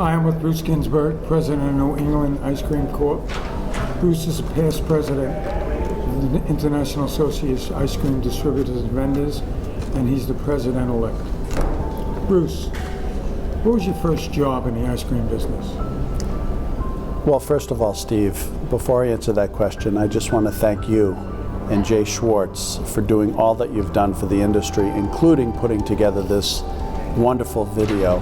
Hi, I'm with Bruce Ginsberg, President of New England Ice Cream Corp. Bruce is a past president of the International Association of Ice Cream Distributors and Vendors, and he's the president-elect. Bruce, what was your first job in the ice cream business? Well, first of all, Steve, before I answer that question, I just want to thank you and Jay Schwartz for doing all that you've done for the industry, including putting together this wonderful video.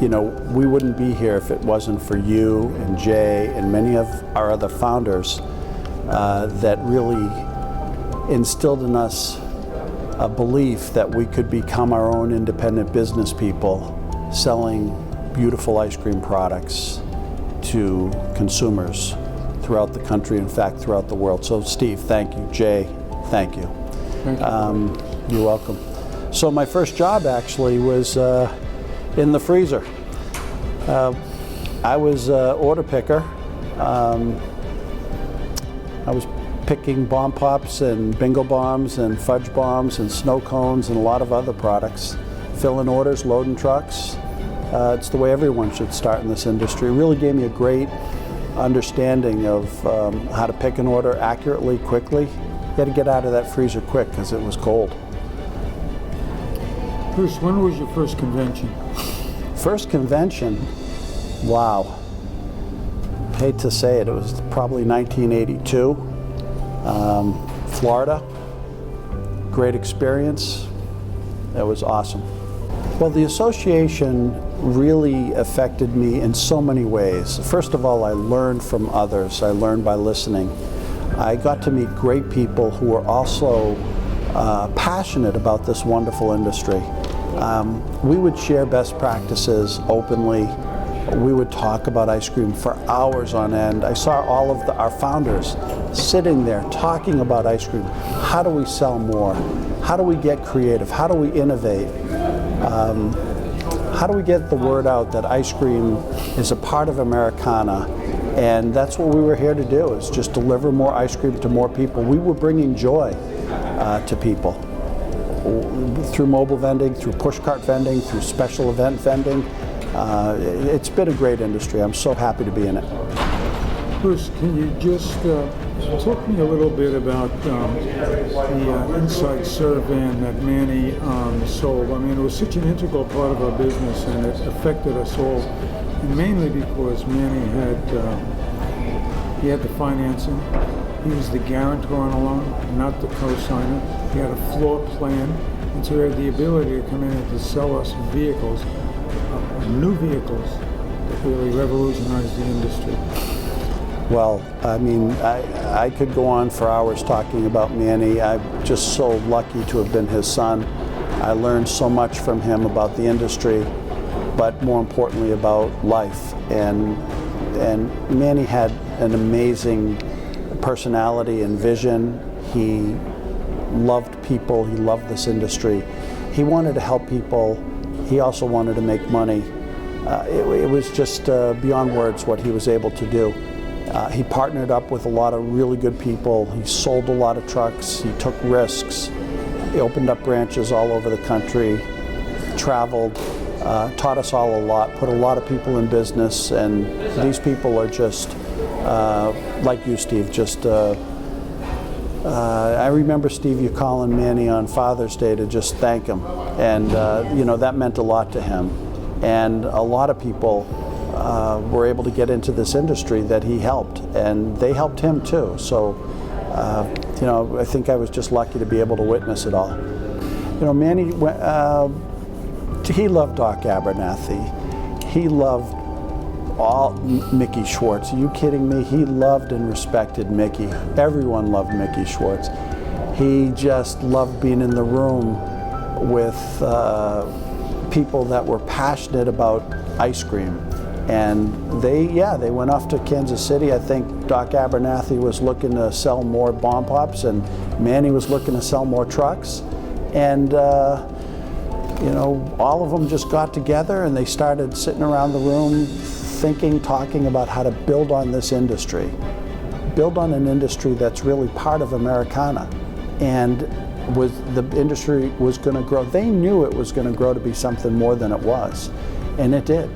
You know, we wouldn't be here if it wasn't for you and Jay and many of our other founders that really instilled in us a belief that we could become our own independent business people selling beautiful ice cream products to consumers throughout the country, in fact, throughout the world. So Steve, thank you. Jay, thank you. Thank you. You're welcome. So my first job actually was in the freezer. I was an order picker. I was picking bomb pops and bingo bombs and fudge bombs and snow cones and a lot of other products, filling orders, loading trucks. It's the way everyone should start in this industry. It really gave me a great understanding of how to pick an order accurately, quickly. You had to get out of that freezer quick because it was cold. Bruce, when was your first convention? First convention, wow. Hate to say it, it was probably 1982. Florida, great experience. It was awesome. Well, the association really affected me in so many ways. First of all, I learned from others. I learned by listening. I got to meet great people who were also passionate about this wonderful industry. We would share best practices openly. We would talk about ice cream for hours on end. I saw all of our founders sitting there talking about ice cream. How do we sell more? How do we get creative? How do we innovate? How do we get the word out that ice cream is a part of Americana? And that's what we were here to do, is just deliver more ice cream to more people. We were bringing joy to people through mobile vending, through pushcart vending, through special event vending. It's been a great industry. I'm so happy to be in it. Bruce, can you just talk to me a little bit about the inside survey that Manny sold? I mean, it was such an integral part of our business, and it affected us all, and mainly because Manny had the financing. He was the guarantor on a loan, not the co-signer. He had a floor plan, and so he had the ability to come in and to sell us vehicles, new vehicles, that really revolutionized the industry. Well, I mean, I could go on for hours talking about Manny. I'm just so lucky to have been his son. I learned so much from him about the industry, but more importantly about life. And Manny had an amazing personality and vision. He loved people. He loved this industry. He wanted to help people. He also wanted to make money. It was just beyond words what he was able to do. He partnered up with a lot of really good people. He sold a lot of trucks. He took risks. He opened up branches all over the country, traveled, taught us all a lot, put a lot of people in business, and these people are just, like you, Steve, just, I remember, Steve, you calling Manny on Father's Day to just thank him, and you know, that meant a lot to him. And a lot of people were able to get into this industry that he helped, and they helped him too. So, you know, I think I was just lucky to be able to witness it all. You know, Manny, he loved Doc Abernathy. He loved Mickey Schwartz. Are you kidding me? He loved and respected Mickey. Everyone loved Mickey Schwartz. He just loved being in the room with people that were passionate about ice cream. And they went off to Kansas City. I think Doc Abernathy was looking to sell more bomb pops, and Manny was looking to sell more trucks. And you know, all of them just got together and they started sitting around the room thinking, talking about how to build on this industry. Build on an industry that's really part of Americana. And the industry was going to grow. They knew it was going to grow to be something more than it was. And it did.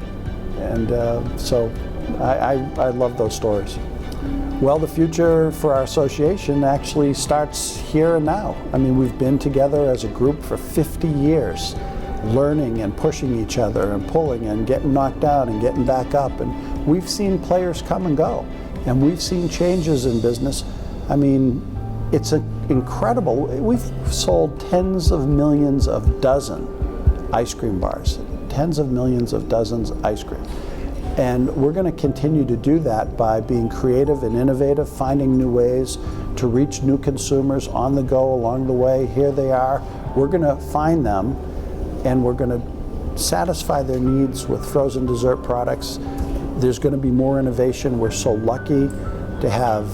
So I love those stories. Well, the future for our association actually starts here and now. I mean, we've been together as a group for 50 years, learning and pushing each other and pulling and getting knocked down and getting back up. And we've seen players come and go, and we've seen changes in business. I mean, it's incredible. We've sold tens of millions of dozen ice cream bars, tens of millions of dozens of ice cream. And we're going to continue to do that by being creative and innovative, finding new ways to reach new consumers on the go along the way. Here they are. We're going to find them, and we're going to satisfy their needs with frozen dessert products. There's going to be more innovation. We're so lucky to have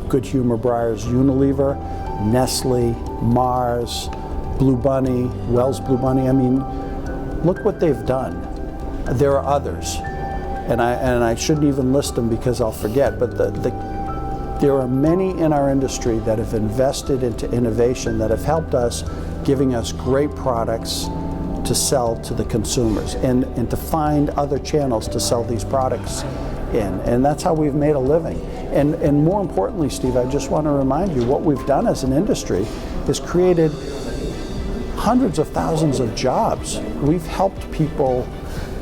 Good Humor Breyers, Unilever, Nestle, Mars, Blue Bunny, Wells Blue Bunny. I mean, look what they've done. There are others, and I shouldn't even list them because I'll forget, but there are many in our industry that have invested into innovation that have helped us, giving us great products to sell to the consumers and to find other channels to sell these products in. And that's how we've made a living. And more importantly, Steve, I just want to remind you, what we've done as an industry is created hundreds of thousands of jobs. We've helped people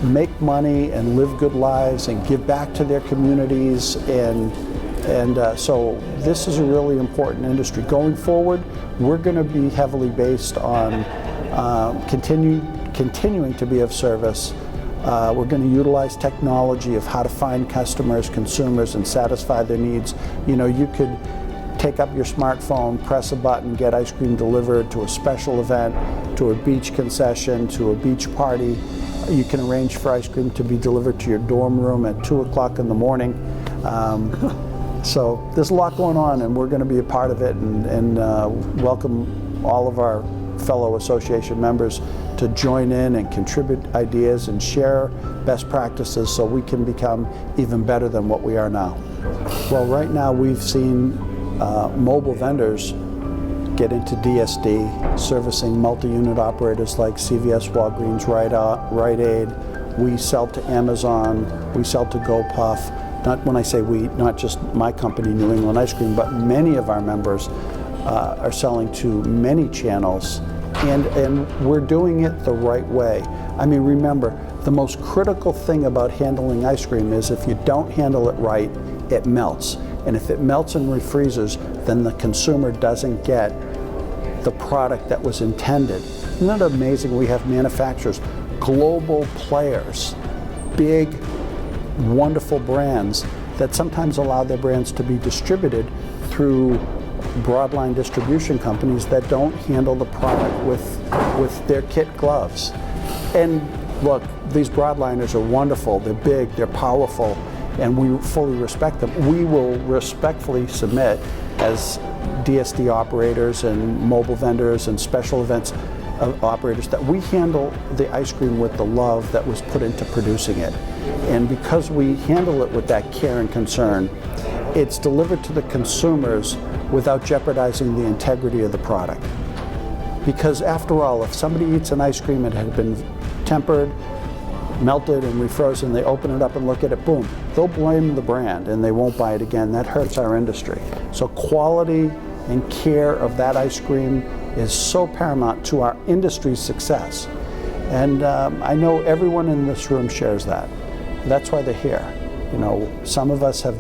make money and live good lives and give back to their communities, and so this is a really important industry. Going forward, we're going to be heavily based on continuing to be of service. We're going to utilize technology of how to find customers, consumers, and satisfy their needs. You know, you could take up your smartphone, press a button, get ice cream delivered to a special event, to a beach concession, to a beach party. You can arrange for ice cream to be delivered to your dorm room at 2 o'clock in the morning. So there's a lot going on, and we're going to be a part of it, and welcome all of our fellow association members to join in and contribute ideas and share best practices so we can become even better than what we are now. Well, right now we've seen mobile vendors get into DSD, servicing multi-unit operators like CVS, Walgreens, Rite Aid. We sell to Amazon, we sell to GoPuff. Not when I say we, not just my company, New England Ice Cream, but many of our members are selling to many channels, and we're doing it the right way. I mean, remember, the most critical thing about handling ice cream is if you don't handle it right, it melts. And if it melts and refreezes, then the consumer doesn't get the product that was intended. Isn't that amazing? We have manufacturers, global players, big, wonderful brands that sometimes allow their brands to be distributed through broadline distribution companies that don't handle the product with their kit gloves. And look, these broadliners are wonderful, they're big, they're powerful, and we fully respect them. We will respectfully submit as DSD operators and mobile vendors and special events operators that we handle the ice cream with the love that was put into producing it. And because we handle it with that care and concern, it's delivered to the consumers without jeopardizing the integrity of the product. Because after all, if somebody eats an ice cream and it had been tempered, melted and refrozen, they open it up and look at it, boom, they'll blame the brand and they won't buy it again. That hurts our industry. So quality and care of that ice cream is so paramount to our industry's success. And I know everyone in this room shares that. That's why they're here. You know, some of us have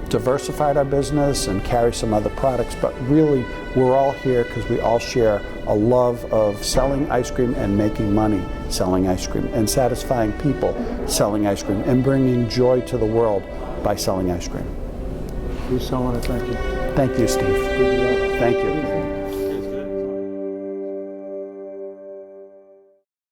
diversified our business and carry some other products, but really we're all here because we all share a love of selling ice cream and making money selling ice cream and satisfying people selling ice cream and bringing joy to the world by selling ice cream. Bruce, I want to thank you. Thank you, Steve. Good job. Thank you.